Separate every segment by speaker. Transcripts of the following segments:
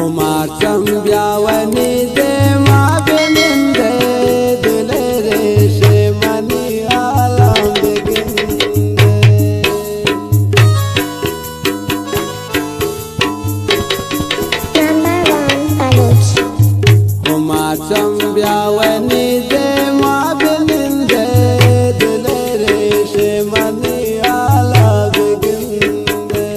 Speaker 1: उमाचम ब्यावनी दे माँ बिनिंदे दिले रेशे मनी आलम बिगिंदे उमाचम ब्यावनी दे माँ बिनिंदे दिले रेशे मनी आलम बिगिंदे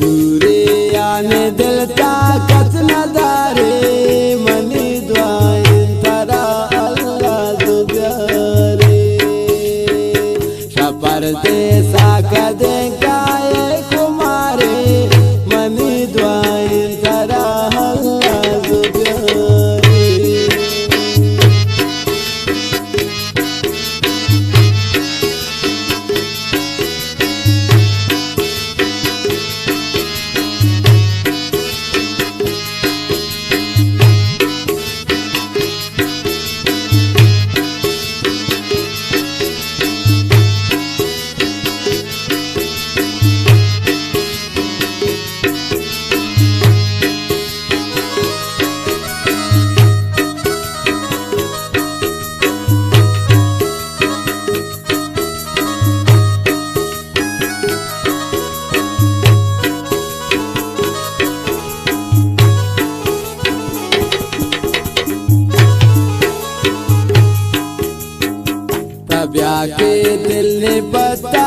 Speaker 1: दूरी आने दिल ताकत नदारे मनी दुआएं तरा अल्लाह दुजारे शपर दे साका दे गाए कुमारे मनी दुआएं तरा अल्लाह दुजारे ब्याह के दिल ने बता